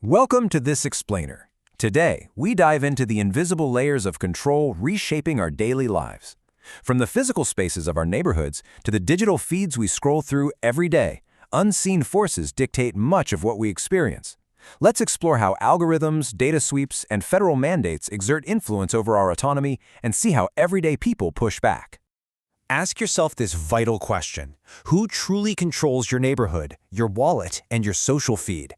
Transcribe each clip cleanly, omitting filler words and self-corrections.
Welcome to This Explainer. Today, we dive into the invisible layers of control reshaping our daily lives. From the physical spaces of our neighborhoods to the digital feeds we scroll through every day, unseen forces dictate much of what we experience. Let's explore how algorithms, data sweeps, and federal mandates exert influence over our autonomy and see how everyday people push back. Ask yourself this vital question. Who truly controls your neighborhood, your wallet, and your social feed?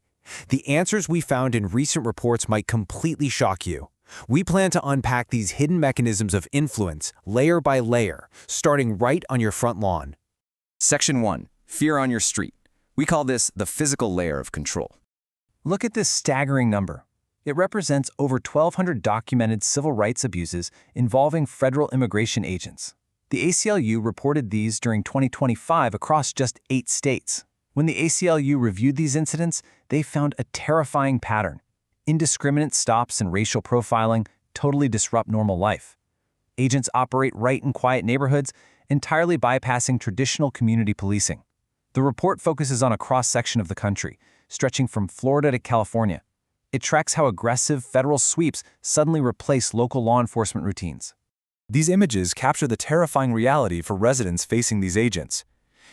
The answers we found in recent reports might completely shock you. We plan to unpack these hidden mechanisms of influence, layer by layer, starting right on your front lawn. Section 1. Fear on your street. We call this the physical layer of control. Look at this staggering number. It represents over 1,200 documented civil rights abuses involving federal immigration agents. The ACLU reported these during 2025 across just 8 states. When the ACLU reviewed these incidents, they found a terrifying pattern. Indiscriminate stops and racial profiling totally disrupt normal life. Agents operate right in quiet neighborhoods, entirely bypassing traditional community policing. The report focuses on a cross-section of the country, stretching from Florida to California. It tracks how aggressive federal sweeps suddenly replace local law enforcement routines. These images capture the terrifying reality for residents facing these agents.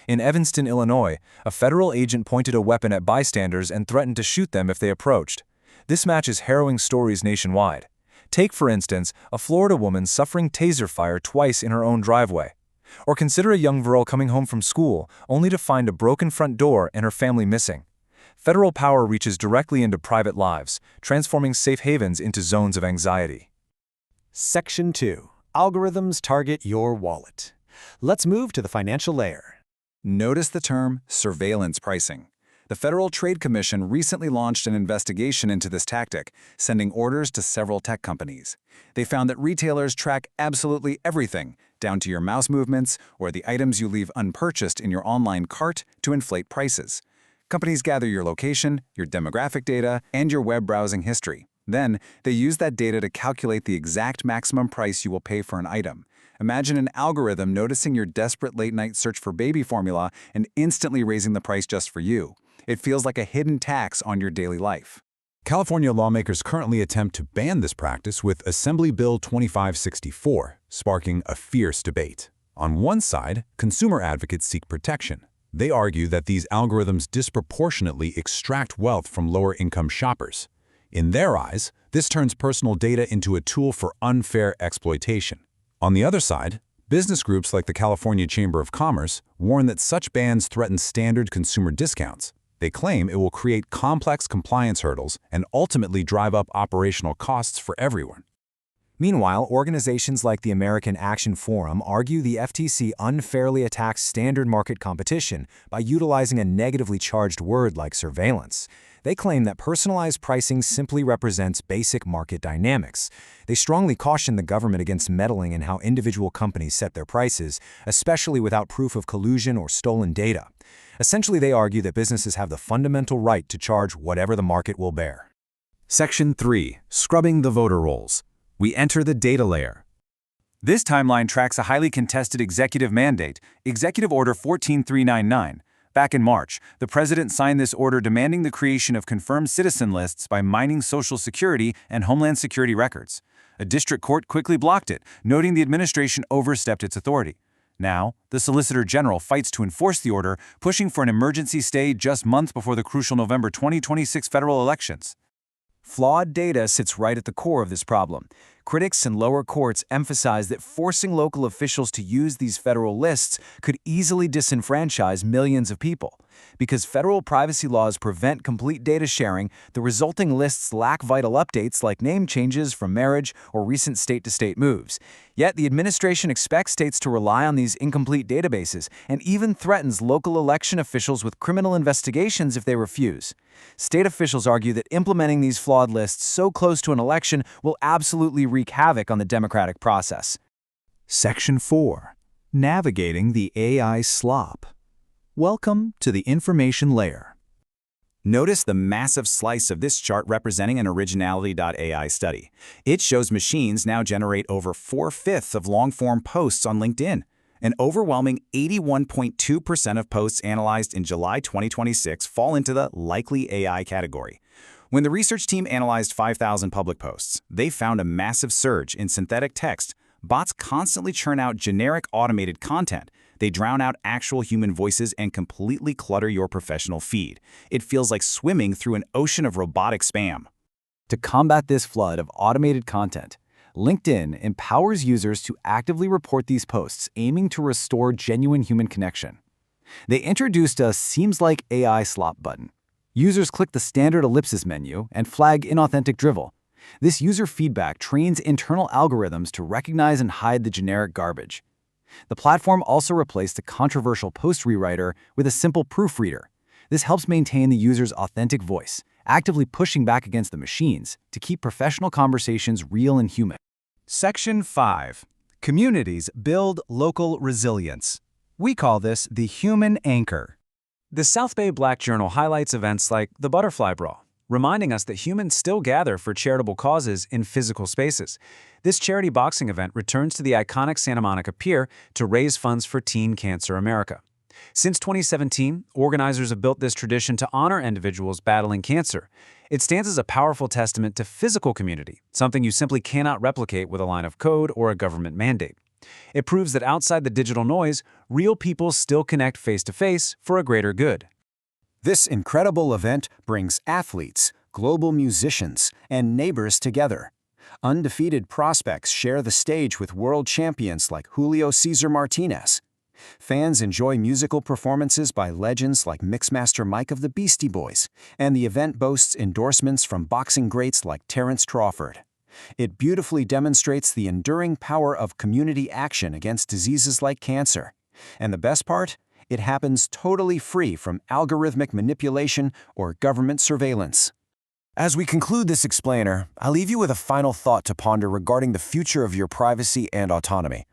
In Evanston, Illinois, a federal agent pointed a weapon at bystanders and threatened to shoot them if they approached. This matches harrowing stories nationwide. Take, for instance, a Florida woman suffering taser fire twice in her own driveway. Or consider a young girl coming home from school only to find a broken front door and her family missing. Federal power reaches directly into private lives, transforming safe havens into zones of anxiety. Section 2. Algorithms target your wallet. Let's move to the financial layer. Notice the term surveillance pricing. The Federal Trade Commission recently launched an investigation into this tactic, sending orders to several tech companies. They found that retailers track absolutely everything, down to your mouse movements or the items you leave unpurchased in your online cart to inflate prices. Companies gather your location, your demographic data, and your web browsing history. Then, they use that data to calculate the exact maximum price you will pay for an item. Imagine an algorithm noticing your desperate late-night search for baby formula and instantly raising the price just for you. It feels like a hidden tax on your daily life. California lawmakers currently attempt to ban this practice with Assembly Bill 2564, sparking a fierce debate. On one side, consumer advocates seek protection. They argue that these algorithms disproportionately extract wealth from lower-income shoppers. In their eyes, this turns personal data into a tool for unfair exploitation. On the other side, business groups like the California Chamber of Commerce warn that such bans threaten standard consumer discounts. They claim it will create complex compliance hurdles and ultimately drive up operational costs for everyone. Meanwhile, organizations like the American Action Forum argue the FTC unfairly attacks standard market competition by utilizing a negatively charged word like surveillance. They claim that personalized pricing simply represents basic market dynamics. They strongly caution the government against meddling in how individual companies set their prices, especially without proof of collusion or stolen data. Essentially, they argue that businesses have the fundamental right to charge whatever the market will bear. Section 3. Scrubbing the voter rolls. We enter the data layer. This timeline tracks a highly contested executive mandate, Executive Order 14399. Back in March, the president signed this order demanding the creation of confirmed citizen lists by mining Social Security and Homeland Security records. A district court quickly blocked it, noting the administration overstepped its authority. Now, the Solicitor General fights to enforce the order, pushing for an emergency stay just months before the crucial November 2026 federal elections. Flawed data sits right at the core of this problem. Critics and lower courts emphasize that forcing local officials to use these federal lists could easily disenfranchise millions of people. Because federal privacy laws prevent complete data sharing, the resulting lists lack vital updates like name changes from marriage or recent state-to-state moves. Yet the administration expects states to rely on these incomplete databases and even threatens local election officials with criminal investigations if they refuse. State officials argue that implementing these flawed lists so close to an election will absolutely wreak havoc on the democratic process. Section 4. Navigating the AI slop. Welcome to the information layer. Notice the massive slice of this chart representing an Originality.ai study. It shows machines now generate over 4/5 of long-form posts on LinkedIn. An overwhelming 81.2% of posts analyzed in July 2026 fall into the likely AI category. When the research team analyzed 5,000 public posts, they found a massive surge in synthetic text. Bots constantly churn out generic automated content. They drown out actual human voices and completely clutter your professional feed. It feels like swimming through an ocean of robotic spam. To combat this flood of automated content, LinkedIn empowers users to actively report these posts, aiming to restore genuine human connection. They introduced a Seems Like AI slop button. Users click the standard ellipsis menu and flag inauthentic drivel. This user feedback trains internal algorithms to recognize and hide the generic garbage. The platform also replaced the controversial post rewriter with a simple proofreader. This helps maintain the user's authentic voice, actively pushing back against the machines to keep professional conversations real and human. Section 5. Communities build local resilience. We call this the human anchor. The South Bay Black Journal highlights events like the Butterfly Brawl, reminding us that humans still gather for charitable causes in physical spaces. This charity boxing event returns to the iconic Santa Monica Pier to raise funds for Teen Cancer America. Since 2017, organizers have built this tradition to honor individuals battling cancer. It stands as a powerful testament to physical community, something you simply cannot replicate with a line of code or a government mandate. It proves that outside the digital noise, real people still connect face-to-face for a greater good. This incredible event brings athletes, global musicians, and neighbors together. Undefeated prospects share the stage with world champions like Julio Cesar Martinez. Fans enjoy musical performances by legends like Mixmaster Mike of the Beastie Boys, and the event boasts endorsements from boxing greats like Terrence Crawford. It beautifully demonstrates the enduring power of community action against diseases like cancer. And the best part? It happens totally free from algorithmic manipulation or government surveillance. As we conclude this explainer, I'll leave you with a final thought to ponder regarding the future of your privacy and autonomy.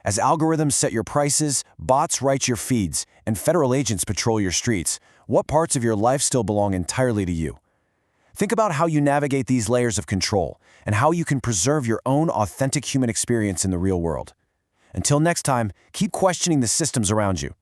As algorithms set your prices, bots write your feeds, and federal agents patrol your streets, what parts of your life still belong entirely to you? Think about how you navigate these layers of control and how you can preserve your own authentic human experience in the real world. Until next time, keep questioning the systems around you.